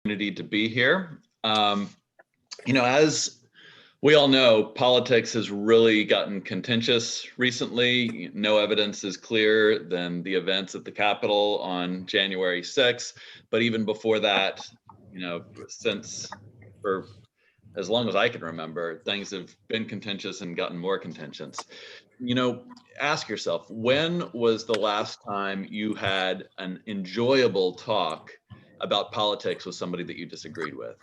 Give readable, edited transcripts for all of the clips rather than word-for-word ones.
opportunity to be here. As we all know, politics has really gotten contentious recently. No evidence is clearer than the events at the Capitol on January 6th. But even before that, since for as long as I can remember, things have been contentious and gotten more contentious. Ask yourself, when was the last time you had an enjoyable talk about politics with somebody that you disagreed with?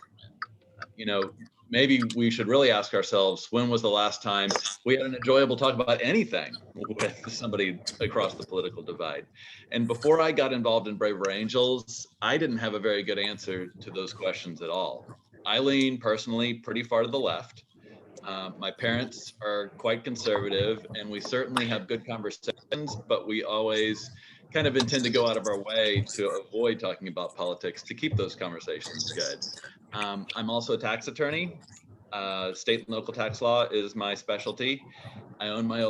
you know, Maybe we should really ask ourselves, when was the last time we had an enjoyable talk about anything with somebody across the political divide? And before I got involved in Braver Angels, I didn't have a very good answer to those questions at all. I lean personally pretty far to the left. My parents are quite conservative, and we certainly have good conversations, but we always kind of intend to go out of our way to avoid talking about politics to keep those conversations good. I'm also a tax attorney. State and local tax law is my specialty. I own my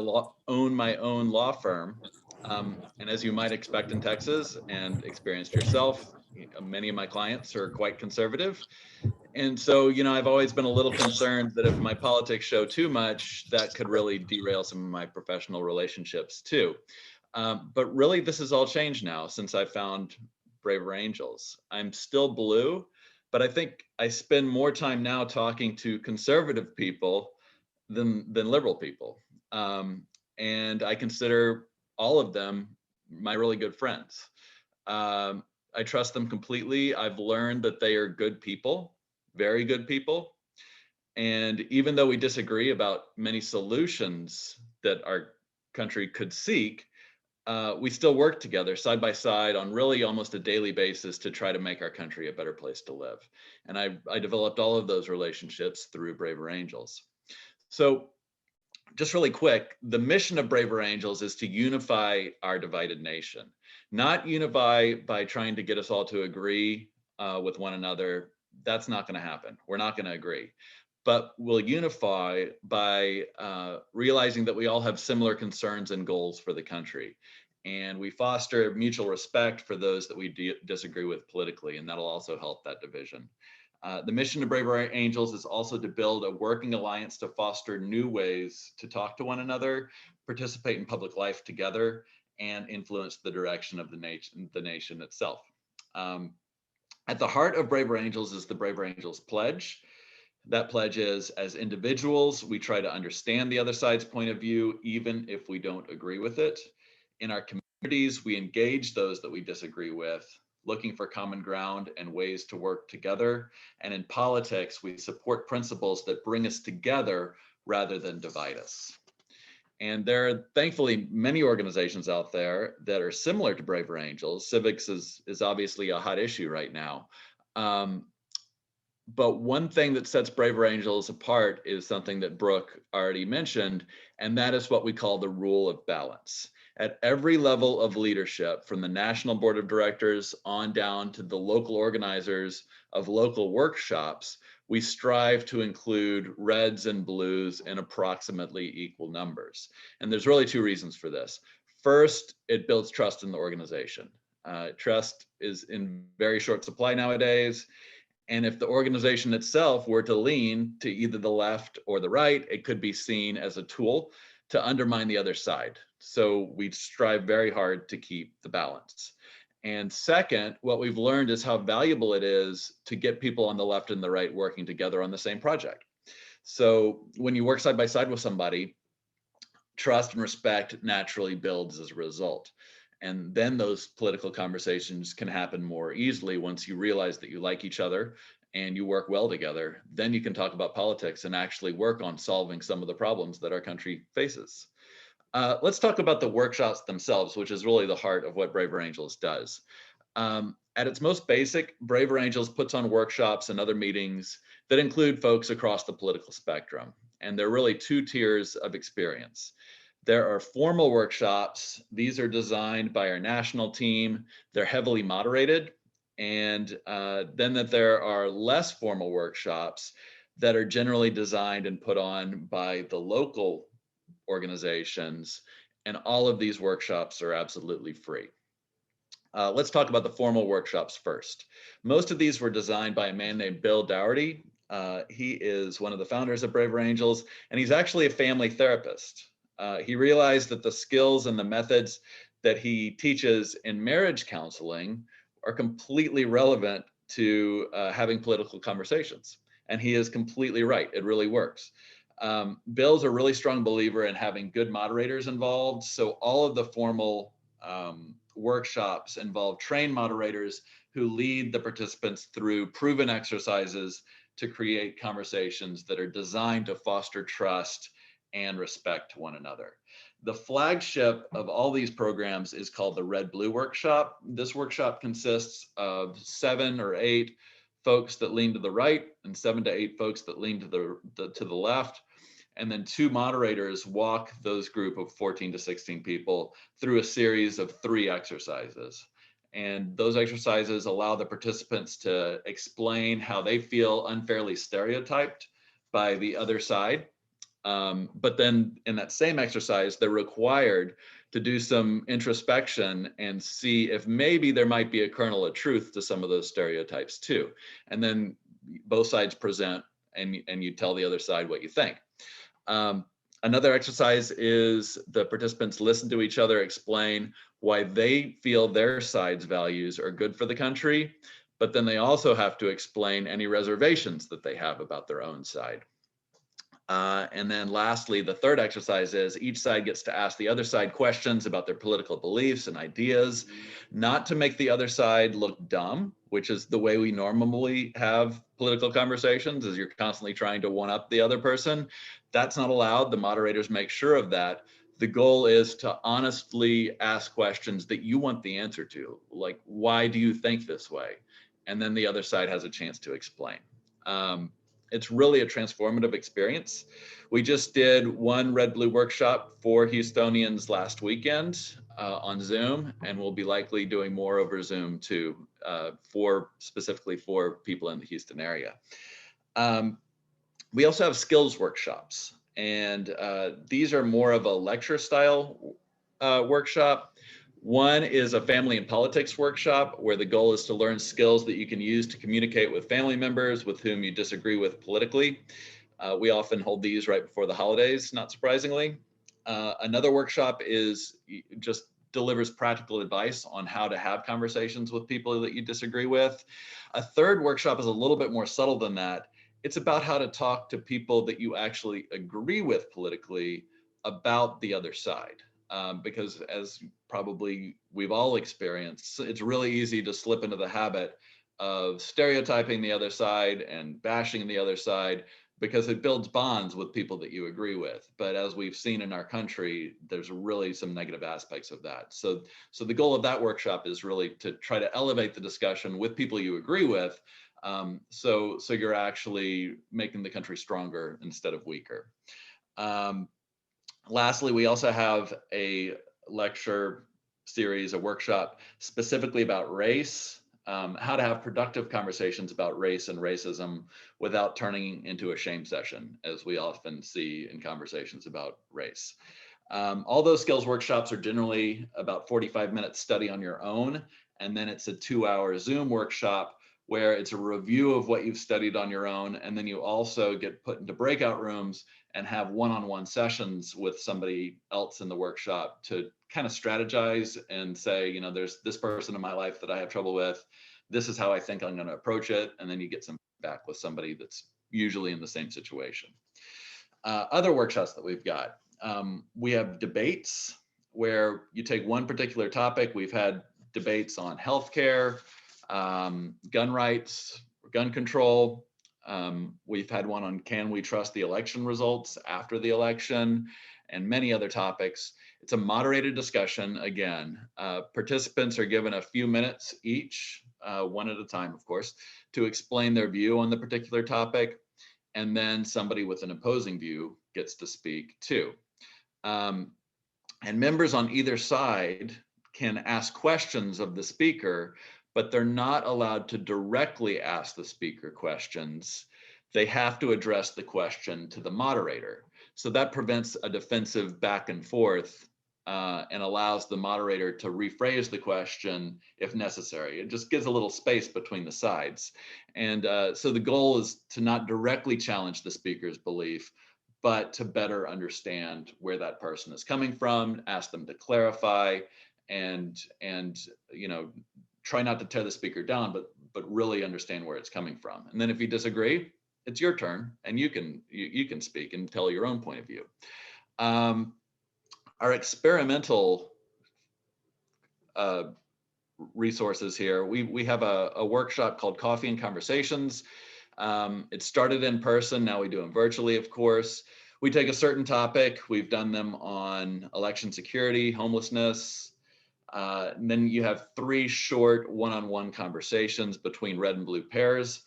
own law firm. And as you might expect in Texas and experienced yourself, many of my clients are quite conservative. And so, I've always been a little concerned that if my politics show too much, that could really derail some of my professional relationships too. But really, this has all changed now since I found Braver Angels. I'm still blue, but I think I spend more time now talking to conservative people than liberal people. And I consider all of them my really good friends. I trust them completely. I've learned that they are good people, very good people. And even though we disagree about many solutions that our country could seek, we still work together side by side on really almost a daily basis to try to make our country a better place to live. And I developed all of those relationships through Braver Angels. So just really quick, the mission of Braver Angels is to unify our divided nation, not unify by trying to get us all to agree with one another. That's not going to happen. We're not going to agree. But we'll unify by realizing that we all have similar concerns and goals for the country. And we foster mutual respect for those that we disagree with politically, and that'll also help that division. The mission of Braver Angels is also to build a working alliance to foster new ways to talk to one another, participate in public life together, and influence the direction of the nation itself. At the heart of Braver Angels is the Braver Angels Pledge. That pledge is, as individuals, we try to understand the other side's point of view, even if we don't agree with it. In our communities, we engage those that we disagree with, looking for common ground and ways to work together. And in politics, we support principles that bring us together rather than divide us. And there are thankfully many organizations out there that are similar to Braver Angels. Civics is obviously a hot issue right now. But one thing that sets Braver Angels apart is something that Brooke already mentioned, and that is what we call the rule of balance. At every level of leadership, from the National Board of Directors on down to the local organizers of local workshops, we strive to include reds and blues in approximately equal numbers. And there's really two reasons for this. First, it builds trust in the organization. Trust is in very short supply nowadays. And if the organization itself were to lean to either the left or the right, it could be seen as a tool to undermine the other side. So we strive very hard to keep the balance. And second, what we've learned is how valuable it is to get people on the left and the right working together on the same project. So when you work side by side with somebody, trust and respect naturally builds as a result. And then those political conversations can happen more easily once you realize that you like each other and you work well together. Then you can talk about politics and actually work on solving some of the problems that our country faces. Let's talk about the workshops themselves, which is really the heart of what Braver Angels does. At its most basic, Braver Angels puts on workshops and other meetings that include folks across the political spectrum. And there are really two tiers of experience. There are formal workshops. These are designed by our national team. They're heavily moderated. And then that there are less formal workshops that are generally designed and put on by the local organizations. And all of these workshops are absolutely free. Let's talk about the formal workshops first. Most of these were designed by a man named Bill Dougherty. He is one of the founders of Braver Angels, and he's actually a family therapist. He realized that the skills and the methods that he teaches in marriage counseling are completely relevant to having political conversations. And he is completely right. It really works. Bill's a really strong believer in having good moderators involved. So all of the formal workshops involve trained moderators who lead the participants through proven exercises to create conversations that are designed to foster trust and respect to one another. The flagship of all these programs is called the Red Blue Workshop. This workshop consists of 7 or 8 folks that lean to the right and 7 to 8 folks that lean to the left. And then 2 moderators walk those group of 14 to 16 people through a series of 3 exercises. And those exercises allow the participants to explain how they feel unfairly stereotyped by the other side. But then in that same exercise, they're required to do some introspection and see if maybe there might be a kernel of truth to some of those stereotypes too. And then both sides present and you tell the other side what you think. Another exercise is the participants listen to each other explain why they feel their side's values are good for the country, but then they also have to explain any reservations that they have about their own side. And then lastly, the third exercise is each side gets to ask the other side questions about their political beliefs and ideas, not to make the other side look dumb, which is the way we normally have political conversations, is you're constantly trying to one up the other person. That's not allowed. The moderators make sure of that. The goal is to honestly ask questions that you want the answer to, like, why do you think this way? And then the other side has a chance to explain. It's really a transformative experience. We just did one Red Blue workshop for Houstonians last weekend on Zoom, and we'll be likely doing more over Zoom too, specifically for people in the Houston area. We also have skills workshops, and these are more of a lecture style workshop. One is a family and politics workshop where the goal is to learn skills that you can use to communicate with family members with whom you disagree with politically. We often hold these right before the holidays, not surprisingly. Another workshop is just delivers practical advice on how to have conversations with people that you disagree with. A third workshop is a little bit more subtle than that. It's about how to talk to people that you actually agree with politically about the other side. Because as probably we've all experienced, it's really easy to slip into the habit of stereotyping the other side and bashing the other side because it builds bonds with people that you agree with. But as we've seen in our country, there's really some negative aspects of that. So the goal of that workshop is really to try to elevate the discussion with people you agree with. So you're actually making the country stronger instead of weaker. Lastly, we also have a lecture series, a workshop specifically about race, how to have productive conversations about race and racism without turning into a shame session, as we often see in conversations about race. All those skills workshops are generally about 45 minutes study on your own, and then it's a 2-hour Zoom workshop where it's a review of what you've studied on your own, and then you also get put into breakout rooms and have one-on-one sessions with somebody else in the workshop to kind of strategize and say, you know, there's this person in my life that I have trouble with. This is how I think I'm going to approach it. And then you get some feedback with somebody that's usually in the same situation. Other workshops that we've got, we have debates where you take one particular topic. We've had debates on healthcare, gun rights, gun control. We've had one on can we trust the election results after the election, and many other topics. It's a moderated discussion. Again, participants are given a few minutes each, one at a time, of course, to explain their view on the particular topic. And then somebody with an opposing view gets to speak too. And members on either side can ask questions of the speaker, but they're not allowed to directly ask the speaker questions. They have to address the question to the moderator. So that prevents a defensive back and forth and allows the moderator to rephrase the question if necessary. It just gives a little space between the sides. And so the goal is to not directly challenge the speaker's belief, but to better understand where that person is coming from, ask them to clarify, and try not to tear the speaker down, but really understand where it's coming from. And then if you disagree, it's your turn, and you can speak and tell your own point of view. Our experimental resources here, we have a workshop called Coffee and Conversations. It started in person, now we do them virtually, of course. We take a certain topic, we've done them on election security, homelessness, and then you have 3 short one-on-one conversations between red and blue pairs,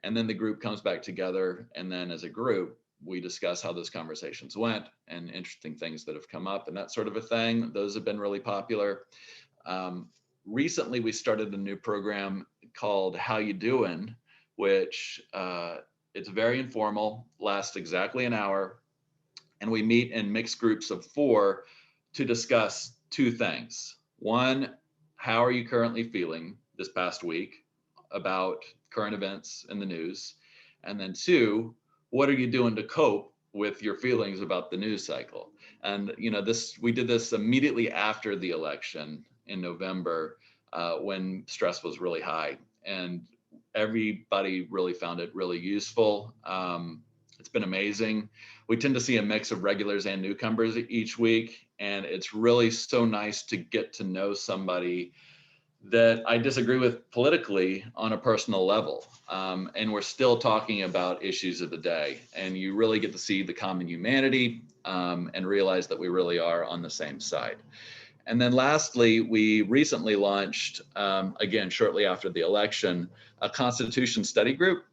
and then the group comes back together, and then as a group, we discuss how those conversations went and interesting things that have come up and that sort of a thing. Those have been really popular. Recently, we started a new program called How You Doing, which it's very informal, lasts exactly an hour, and we meet in mixed groups of 4 to discuss 2 things. One, how are you currently feeling this past week about current events in the news? And then 2, what are you doing to cope with your feelings about the news cycle? And we did this immediately after the election in November, when stress was really high, and everybody really found it really useful. It's been amazing. We tend to see a mix of regulars and newcomers each week, and it's really so nice to get to know somebody that I disagree with politically on a personal level. And we're still talking about issues of the day, and you really get to see the common humanity, and realize that we really are on the same side. And then lastly, we recently launched, again, shortly after the election, a Constitution study group.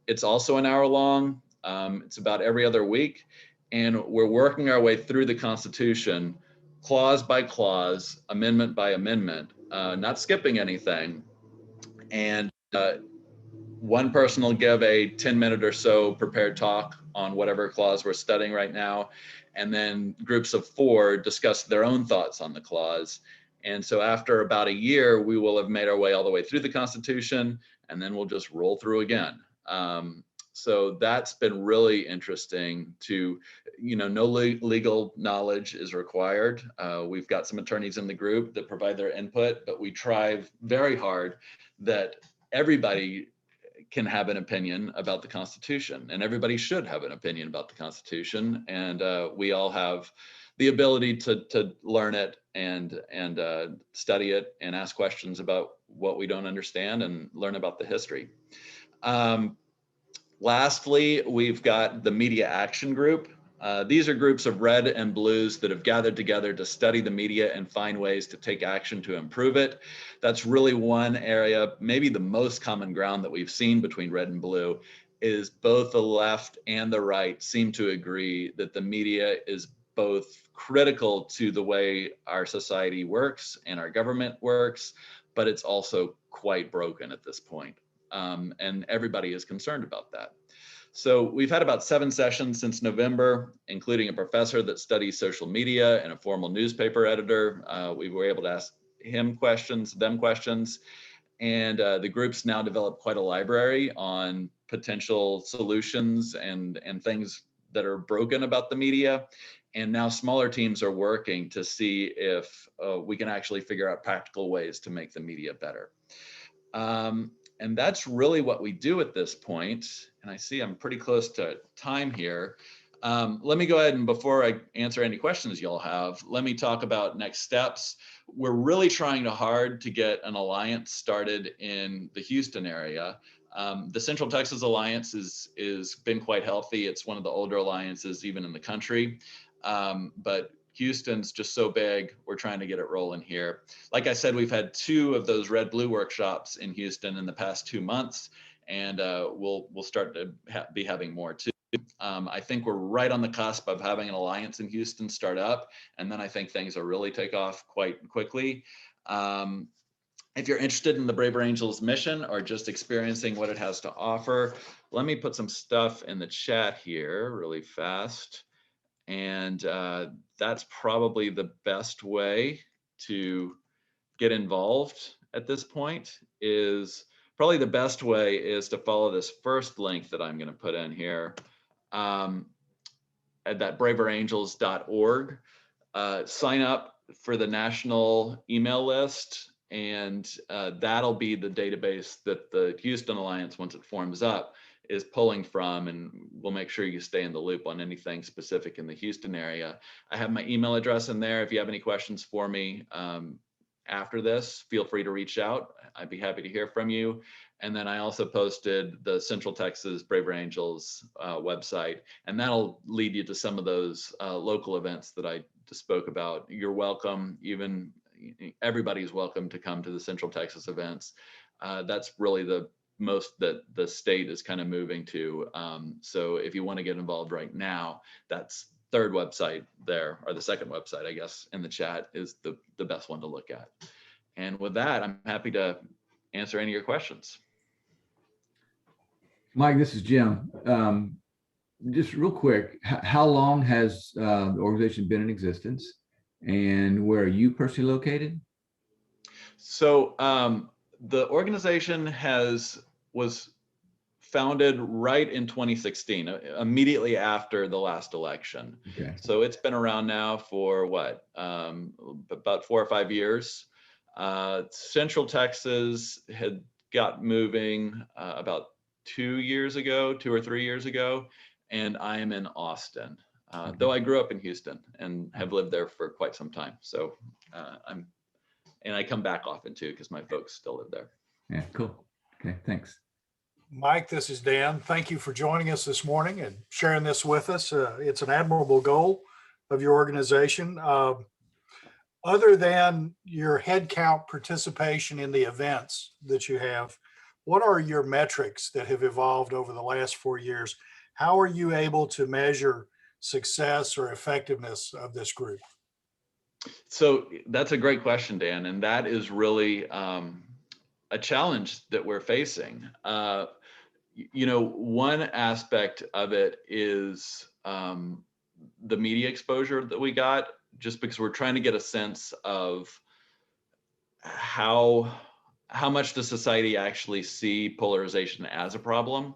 It's also an hour long. It's about every other week. And we're working our way through the Constitution, clause by clause, amendment by amendment, not skipping anything. And one person will give a 10-minute or so prepared talk on whatever clause we're studying right now. And then groups of 4 discuss their own thoughts on the clause. And so after about a year, we will have made our way all the way through the Constitution, and then we'll just roll through again. So that's been really interesting to, no legal knowledge is required. We've got some attorneys in the group that provide their input, but we try very hard that everybody can have an opinion about the Constitution, and everybody should have an opinion about the Constitution. And we all have the ability to learn it and study it and ask questions about what we don't understand and learn about the history. Lastly, we've got the Media Action Group. These are groups of red and blues that have gathered together to study the media and find ways to take action to improve it. That's really one area, maybe the most common ground that we've seen between red and blue, is both the left and the right seem to agree that the media is both critical to the way our society works and our government works, but it's also quite broken at this point. And everybody is concerned about that. So we've had about 7 sessions since November, including a professor that studies social media and a formal newspaper editor. We were able to ask them questions, and the group's now developed quite a library on potential solutions and things that are broken about the media. And now smaller teams are working to see if we can actually figure out practical ways to make the media better. And that's really what we do at this point. And I see I'm pretty close to time here. Let me go ahead, and before I answer any questions y'all have, let me talk about next steps. We're really trying hard to get an alliance started in the Houston area. The Central Texas Alliance is been quite healthy. It's one of the older alliances even in the country. But Houston's just so big, we're trying to get it rolling here. Like I said, we've had 2 of those red-blue workshops in Houston in the past 2 months, and we'll start to be having more too. I think we're right on the cusp of having an alliance in Houston start up, and then I think things will really take off quite quickly. If you're interested in the Braver Angels mission or just experiencing what it has to offer, let me put some stuff in the chat here really fast. And that's probably the best way to get involved at this point. Is probably the best way is to follow this first link that I'm going to put in here at that braverangels.org. Sign up for the national email list, and that'll be the database that the Houston Alliance, once it forms up, is pulling from, and we'll make sure you stay in the loop on anything specific in the Houston area. I have my email address in there. If you have any questions for me after this, feel free to reach out. I'd be happy to hear from you. And then I also posted the Central Texas Braver Angels website, and that'll lead you to some of those local events that I just spoke about. You're welcome. Even everybody's welcome to come to the Central Texas events. That's really the most that the state is kind of moving to. So if you want to get involved right now, that's third website there, or the second website, I guess, in the chat is the best one to look at. And with that, I'm happy to answer any of your questions. Mike, this is Jim. Just real quick, how long has the organization been in existence, and where are you personally located? So the organization was founded right in 2016, immediately after the last election. Okay. So it's been around now for what, about 4 or 5 years. Central Texas had got moving about 2 or 3 years ago, and I am in Austin. Okay. Though I grew up in Houston and have lived there for quite some time. So I come back often too, because my folks still live there. Yeah, cool. Okay, thanks. Mike, this is Dan. Thank you for joining us this morning and sharing this with us. It's an admirable goal of your organization. Other than your headcount participation in the events that you have, what are your metrics that have evolved over the last 4 years? How are you able to measure success or effectiveness of this group? So that's a great question, Dan, and that is really a challenge that we're facing. One aspect of it is the media exposure that we got, just because we're trying to get a sense of how much does society actually see polarization as a problem.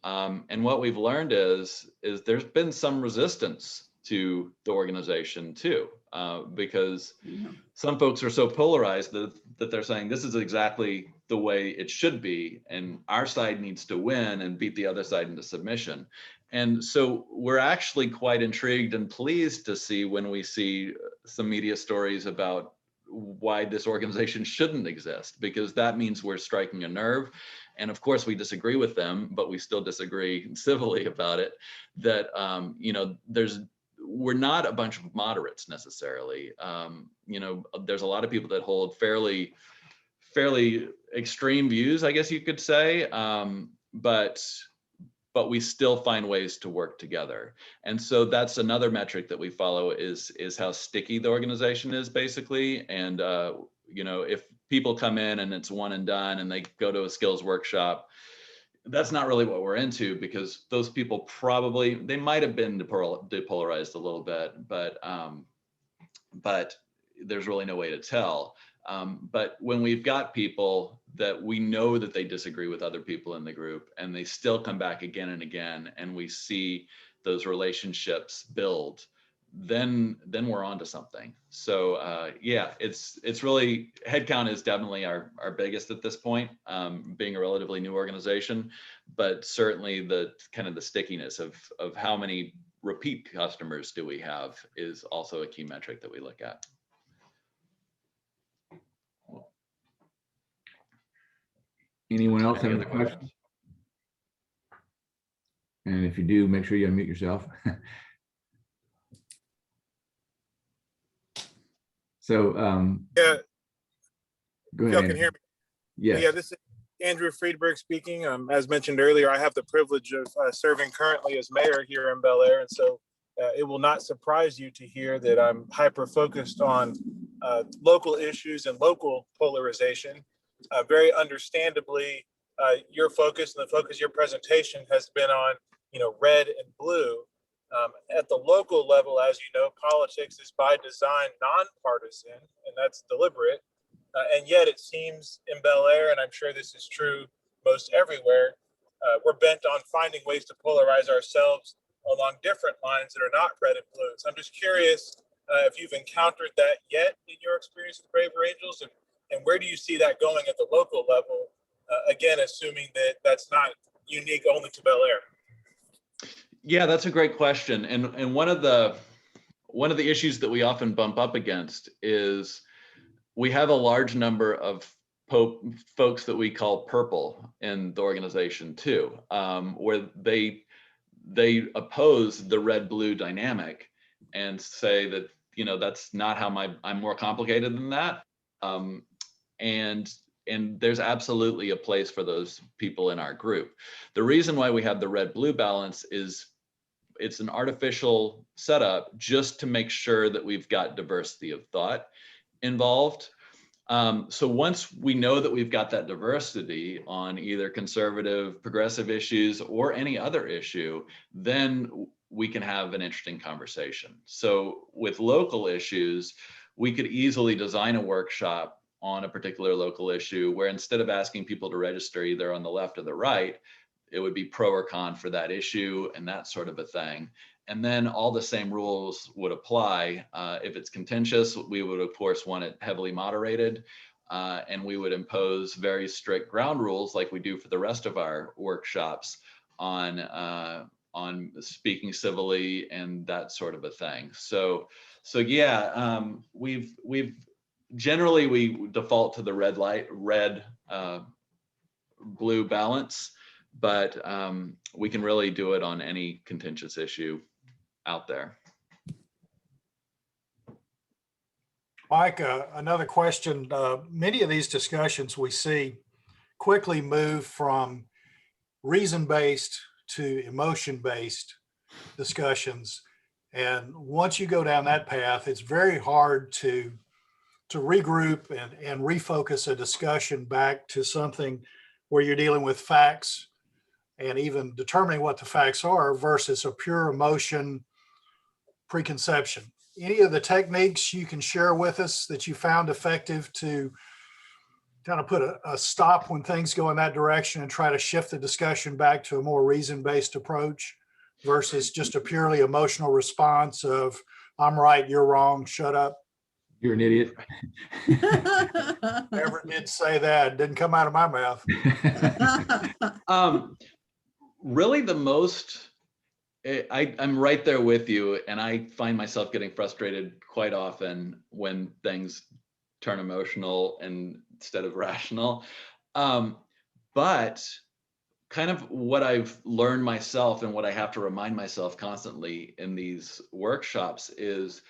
And what we've learned is there's been some resistance to the organization too, because some folks are so polarized that they're saying this is exactly the way it should be, and our side needs to win and beat the other side into submission. And so we're actually quite intrigued and pleased to see when we see some media stories about why this organization shouldn't exist, because that means we're striking a nerve. And of course we disagree with them, but we still disagree civilly about it, that we're not a bunch of moderates necessarily. There's a lot of people that hold fairly extreme views, I guess you could say, but we still find ways to work together. And so that's another metric that we follow is how sticky the organization is, basically. And if people come in and it's one and done and they go to a skills workshop, that's not really what we're into, because those people they might have been depolarized a little bit, but there's really no way to tell. But when we've got people that we know that they disagree with other people in the group and they still come back again and again, and we see those relationships build, then we're onto something. So it's really, headcount is definitely our biggest at this point, being a relatively new organization, but certainly the kind of the stickiness of how many repeat customers do we have is also a key metric that we look at. Anyone else have any questions? And if you do, make sure you unmute yourself. So, yeah, go ahead. y'all can hear me. Yes. Yeah, this is Andrew Friedberg speaking. As mentioned earlier, I have the privilege of serving currently as mayor here in Bel Air, and so it will not surprise you to hear that I'm hyper focused on local issues and local polarization. Very understandably, your focus and the focus of your presentation has been on, red and blue. At the local level, as you know, politics is by design nonpartisan, and that's deliberate. And yet it seems in Bel Air, and I'm sure this is true most everywhere, we're bent on finding ways to polarize ourselves along different lines that are not red and blue. So I'm just curious if you've encountered that yet in your experience with Braver Angels, and where do you see that going at the local level? Again, assuming that that's not unique only to Bel Air. Yeah, that's a great question. And one of the issues that we often bump up against is we have a large number of folks that we call purple in the organization too, where they oppose the red-blue dynamic and say that, you know, that's not how I'm more complicated than that. And there's absolutely a place for those people in our group. The reason why we have the red-blue balance is it's an artificial setup just to make sure that we've got diversity of thought involved. So once we know that we've got that diversity on either conservative, progressive issues or any other issue, then we can have an interesting conversation. So with local issues, we could easily design a workshop on a particular local issue where instead of asking people to register either on the left or the right, it would be pro or con for that issue and that sort of a thing. And then all the same rules would apply. If it's contentious, we would of course want it heavily moderated, and we would impose very strict ground rules like we do for the rest of our workshops on speaking civilly and that sort of a thing. So yeah, we've generally we default to the red blue balance, but we can really do it on any contentious issue out there. Mike, another question. Many of these discussions we see quickly move from reason-based to emotion-based discussions. And once you go down that path, it's very hard to regroup and refocus a discussion back to something where you're dealing with facts and even determining what the facts are versus a pure emotion preconception. Any of the techniques you can share with us that you found effective to kind of put a stop when things go in that direction and try to shift the discussion back to a more reason-based approach versus just a purely emotional response of I'm right, you're wrong, shut up? You're an idiot. Never did say that. Didn't come out of my mouth. Really the most, I'm right there with you, and I find myself getting frustrated quite often when things turn emotional instead of rational. But kind of what I've learned myself and what I have to remind myself constantly in these workshops is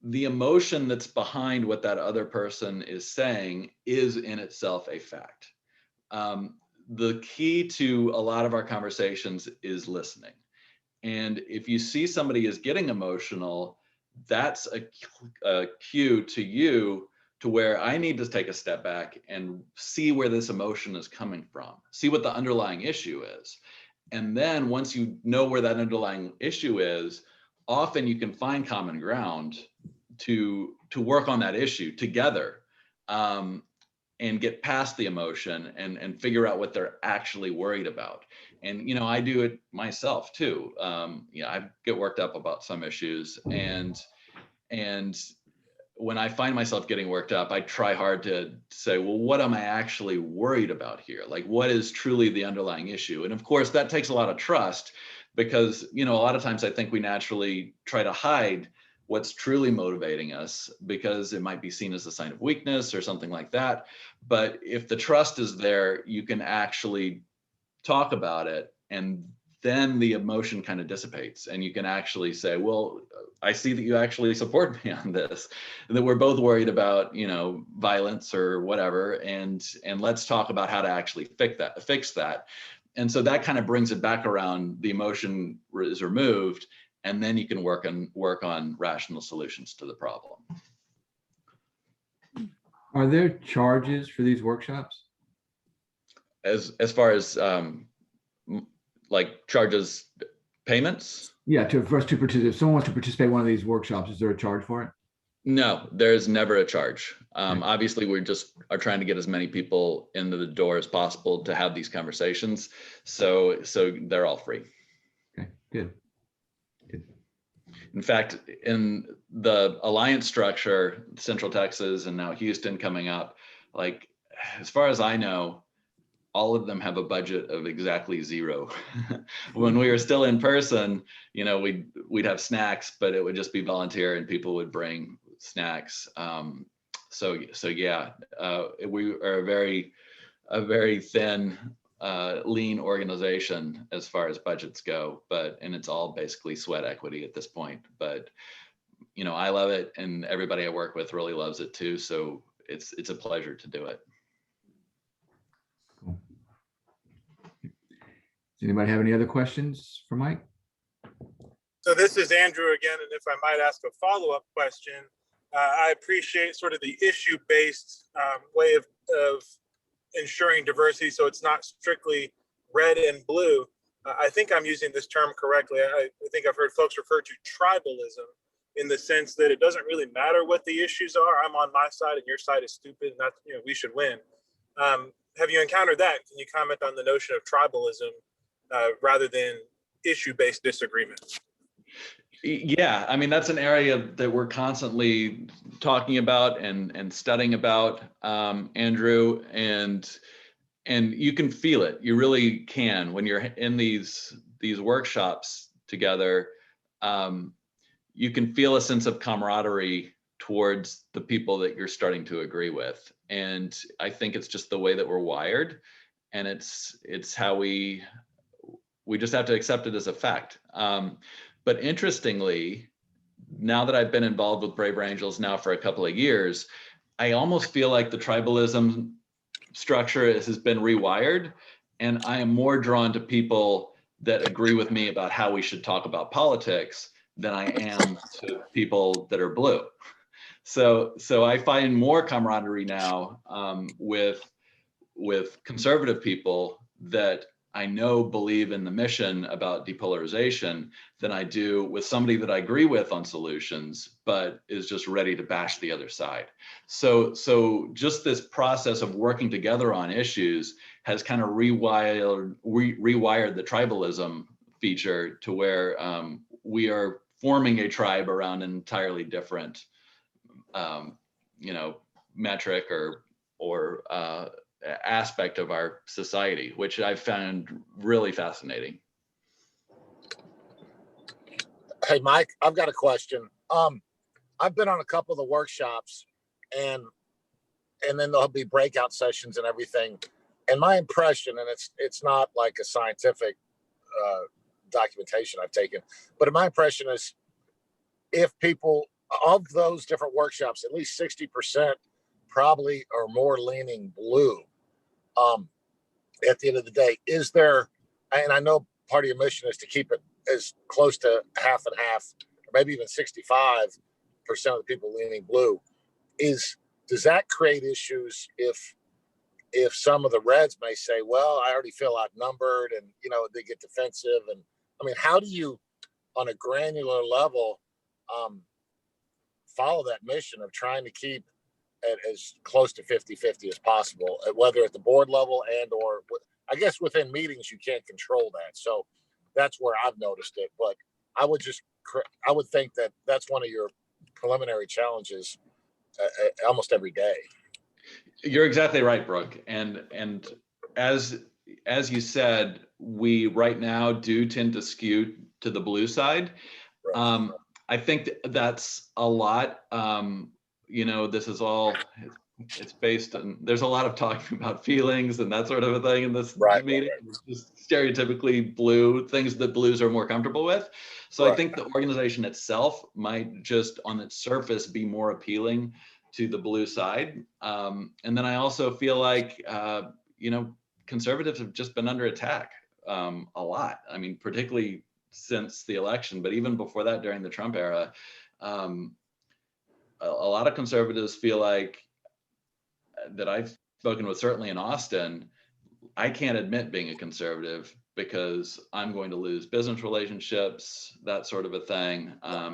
the emotion that's behind what that other person is saying is in itself a fact. The key to a lot of our conversations is listening. And if you see somebody is getting emotional, that's a cue to you to where I need to take a step back and see where this emotion is coming from, see what the underlying issue is. And then once you know where that underlying issue is, often you can find common ground to work on that issue together, and get past the emotion and figure out what they're actually worried about. And, you know, I do it myself too. I get worked up about some issues, and when I find myself getting worked up, I try hard to say, well, what am I actually worried about here? Like, what is truly the underlying issue? And of course, that takes a lot of trust because, you know, a lot of times I think we naturally try to hide what's truly motivating us because it might be seen as a sign of weakness or something like that. But if the trust is there, you can actually talk about it, and then the emotion kind of dissipates, and you can actually say, well, I see that you actually support me on this, and that we're both worried about, you know, violence or whatever, and let's talk about how to actually fix that. And so that kind of brings it back around, the emotion is removed, and then you can work on rational solutions to the problem. Are there charges for these workshops? As far as like charges Payments? Yeah, for us to participate, if someone wants to participate in one of these workshops, is there a charge for it? No, there's never a charge. Okay. Obviously, we just are trying to get as many people into the door as possible to have these conversations. So they're all free. Okay, good. In fact, in the alliance structure, Central Texas and now Houston coming up, like, as far as I know, all of them have a budget of exactly zero. When we were still in person, you know, we'd have snacks, but it would just be volunteer and people would bring snacks. So yeah, we are a very thin, lean organization as far as budgets go, and it's all basically sweat equity at this point. But you know, I love it, and everybody I work with really loves it too. So it's a pleasure to do it. Cool. Does anybody have any other questions for Mike? So this is Andrew again, and if I might ask a follow-up question, I appreciate sort of the issue-based way of ensuring diversity, so it's not strictly red and blue. I think I'm using this term correctly. I think I've heard folks refer to tribalism in the sense that it doesn't really matter what the issues are. I'm on my side and your side is stupid, and that's, you know, we should win. Have you encountered that? Can you comment on the notion of tribalism rather than issue-based disagreement? Yeah, I mean, that's an area that we're constantly talking about and studying about, Andrew, and you can feel it. You really can when you're in these workshops together. You can feel a sense of camaraderie towards the people that you're starting to agree with, and I think it's just the way that we're wired, and it's how we just have to accept it as a fact. But interestingly, now that I've been involved with Braver Angels now for a couple of years, I almost feel like the tribalism structure has been rewired, and I am more drawn to people that agree with me about how we should talk about politics than I am to people that are blue. So I find more camaraderie now with conservative people that I know believe in the mission about depolarization than I do with somebody that I agree with on solutions, but is just ready to bash the other side. So just this process of working together on issues has kind of rewired the tribalism feature to where we are forming a tribe around an entirely different, metric or aspect of our society, which I found really fascinating. Hey, Mike, I've got a question. I've been on a couple of the workshops, and then there'll be breakout sessions and everything. And my impression, and it's not like a scientific documentation I've taken, but my impression is if people of those different workshops, at least 60% probably are more leaning blue. At the end of the day, is there, and I know part of your mission is to keep it as close to half and half, or maybe even 65% of the people leaning blue, does that create issues if some of the reds may say, well, I already feel outnumbered, and they get defensive? And I mean, how do you on a granular level follow that mission of trying to keep at as close to 50-50 as possible, whether at the board level and or I guess within meetings you can't control that. So that's where I've noticed it. But I would think that that's one of your preliminary challenges almost every day. You're exactly right, Brooke. And as you said, we right now do tend to skew to the blue side. Right. I think that's a lot. This is all, it's based on, there's a lot of talking about feelings and that sort of a thing in this meeting. Right. Just stereotypically blue, things that blues are more comfortable with. So I think the organization itself might just on its surface be more appealing to the blue side. And then I also feel like, conservatives have just been under attack a lot. I mean, particularly since the election, but even before that, during the Trump era, a lot of conservatives feel like that I've spoken with, certainly in Austin, I can't admit being a conservative because I'm going to lose business relationships, that sort of a thing.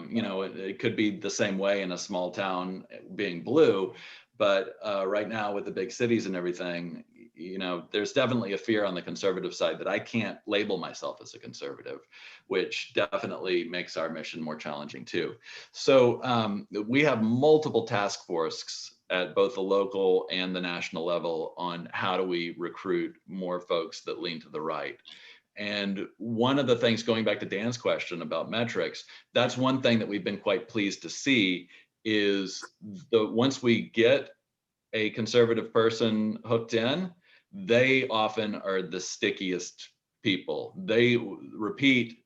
You know, it could be the same way in a small town being blue, but right now with the big cities and everything, you know, there's definitely a fear on the conservative side that I can't label myself as a conservative, which definitely makes our mission more challenging too. So we have multiple task forces at both the local and the national level on how do we recruit more folks that lean to the right. And one of the things, going back to Dan's question about metrics, that's one thing that we've been quite pleased to see is once we get a conservative person hooked in, they often are the stickiest people. They repeat,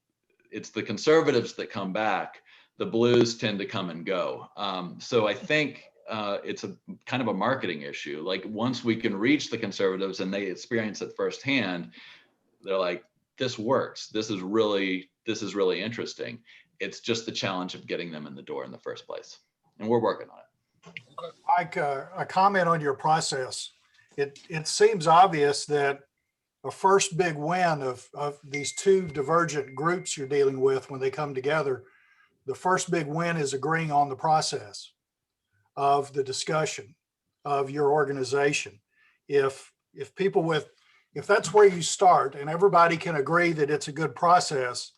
it's the conservatives that come back. The blues tend to come and go. So I think it's a kind of a marketing issue. Like once we can reach the conservatives and they experience it firsthand, they're like, this works. This is really interesting. It's just the challenge of getting them in the door in the first place. And we're working on it. Mike, a comment on your process. It seems obvious that a first big win of these two divergent groups you're dealing with when they come together, the first big win is agreeing on the process of the discussion of your organization. If that's where you start and everybody can agree that it's a good process,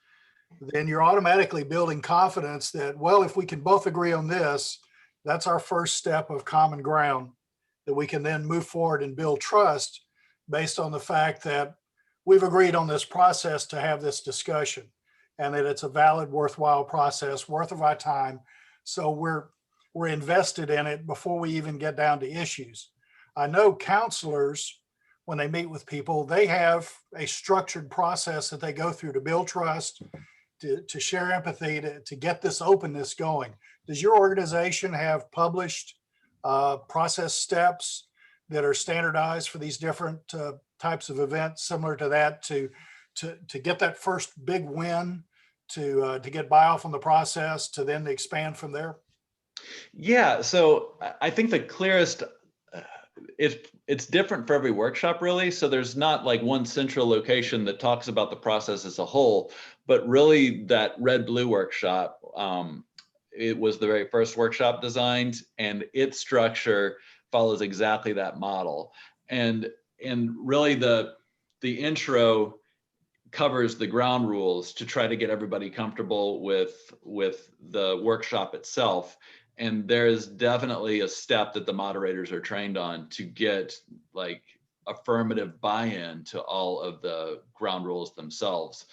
then you're automatically building confidence that, well, if we can both agree on this, that's our first step of common ground that we can then move forward and build trust based on the fact that we've agreed on this process to have this discussion and that it's a valid, worthwhile process, worth of our time. So we're invested in it before we even get down to issues. I know counselors, when they meet with people, they have a structured process that they go through to build trust, to share empathy, to get this openness going. Does your organization have published process steps that are standardized for these different types of events, similar to that, to get that first big win, to get buy-off on the process, to then expand from there? Yeah, so I think the clearest, it's different for every workshop really. So there's not like one central location that talks about the process as a whole, but really that red-blue workshop, it was the very first workshop designed, and its structure follows exactly that model. And really the intro covers the ground rules to try to get everybody comfortable with the workshop itself. And there's definitely a step that the moderators are trained on to get like affirmative buy-in to all of the ground rules themselves.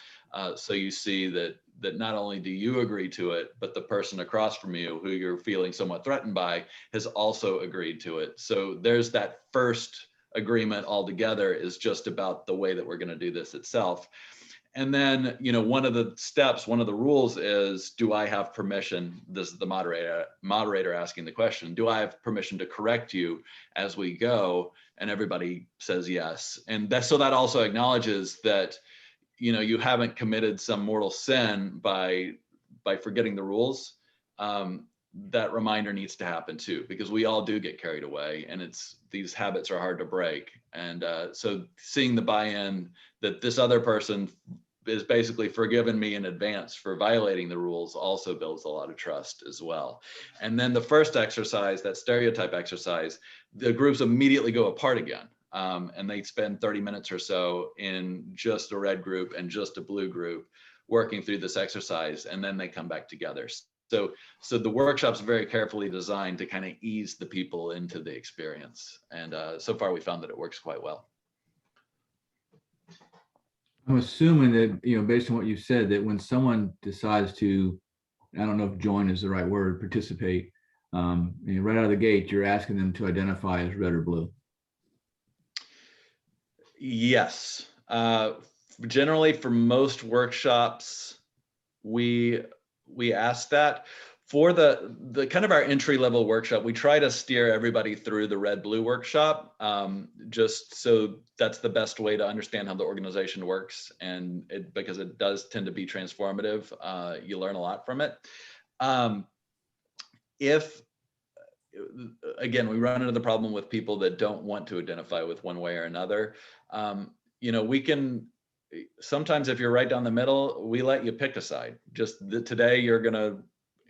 So you see that not only do you agree to it, but the person across from you who you're feeling somewhat threatened by has also agreed to it. So there's that first agreement altogether is just about the way that we're going to do this itself. And then, you know, one of the steps, one of the rules is, do I have permission? This is the moderator asking the question, do I have permission to correct you as we go? And everybody says yes. And so that also acknowledges that, you know, you haven't committed some mortal sin by forgetting the rules. That reminder needs to happen too, because we all do get carried away, and these habits are hard to break. And so seeing the buy-in that this other person is basically forgiven me in advance for violating the rules also builds a lot of trust as well. And then the first exercise, that stereotype exercise, the groups immediately go apart again. And they spend 30 minutes or so in just a red group and just a blue group working through this exercise, and then they come back together. So the workshop's very carefully designed to kind of ease the people into the experience. And so far we found that it works quite well. I'm assuming that, you know, based on what you said, that when someone decides to, I don't know if join is the right word, participate, right out of the gate, you're asking them to identify as red or blue. Yes. Generally, for most workshops, we ask that. For the kind of our entry level workshop, we try to steer everybody through the red-blue workshop, just so that's the best way to understand how the organization works, and because it does tend to be transformative. You learn a lot from it. If again, we run into the problem with people that don't want to identify with one way or another. You know, we can sometimes if you're right down the middle, we let you pick a side. Today you're going to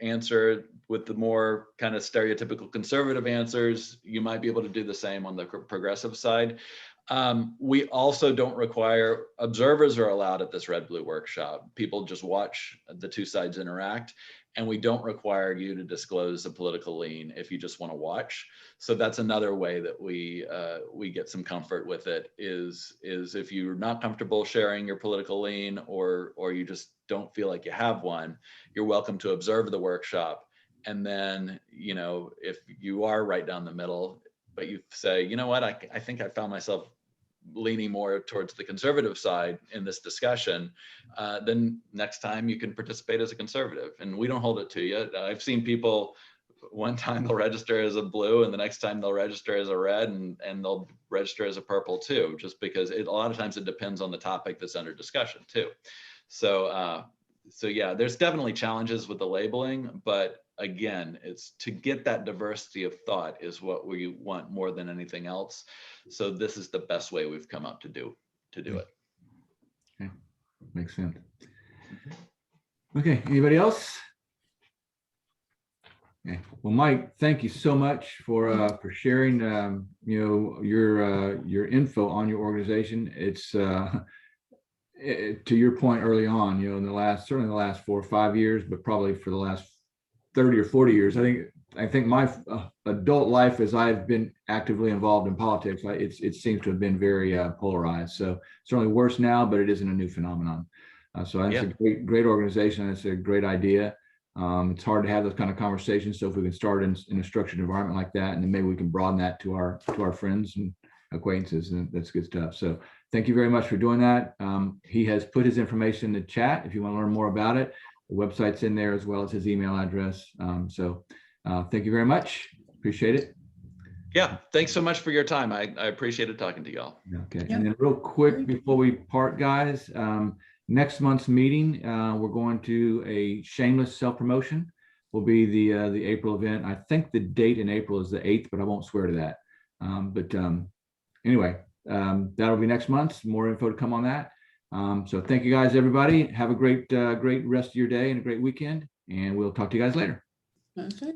answer with the more kind of stereotypical conservative answers. You might be able to do the same on the progressive side. We also don't require, observers are allowed at this red blue workshop. People just watch the two sides interact, and we don't require you to disclose a political lean if you just want to watch. So that's another way that we get some comfort with it, is if you're not comfortable sharing your political lean, or you just don't feel like you have one, you're welcome to observe the workshop. And then, you know, if you are right down the middle, but you say, you know what, I think I found myself leaning more towards the conservative side in this discussion, then next time you can participate as a conservative, and we don't hold it to you. I've seen people, one time they'll register as a blue, and the next time they'll register as a red, and they'll register as a purple too, just because a lot of times it depends on the topic that's under discussion too. So yeah, there's definitely challenges with the labeling, but again, it's to get that diversity of thought is what we want more than anything else. So this is the best way we've come up to do it. Okay, makes sense. Okay, anybody else? Okay. Well, Mike, thank you so much for sharing you know, your info on your organization. It's to your point early on, you know, in certainly the last 4 or 5 years, but probably for the last 30 or 40 years, I think my adult life, as I've been actively involved in politics, it seems to have been very polarized. So certainly worse now, but it isn't a new phenomenon. So it's a great organization. It's a great idea. It's hard to have those kind of conversations. So if we can start in a structured environment like that, and then maybe we can broaden that to our friends and acquaintances, and that's good stuff. So thank you very much for doing that. He has put his information in the chat if you want to learn more about it. The website's in there, as well as his email address. So thank you very much. Appreciate it. Yeah, thanks so much for your time. I appreciated talking to y'all. Okay, and then real quick before we part, guys, next month's meeting, we're going to a shameless self-promotion. Will be the April event. I think the date in April is the 8th, but I won't swear to that. Anyway, that'll be next month. More info to come on that. So thank you guys, everybody. Have a great rest of your day and a great weekend, and we'll talk to you guys later. Okay.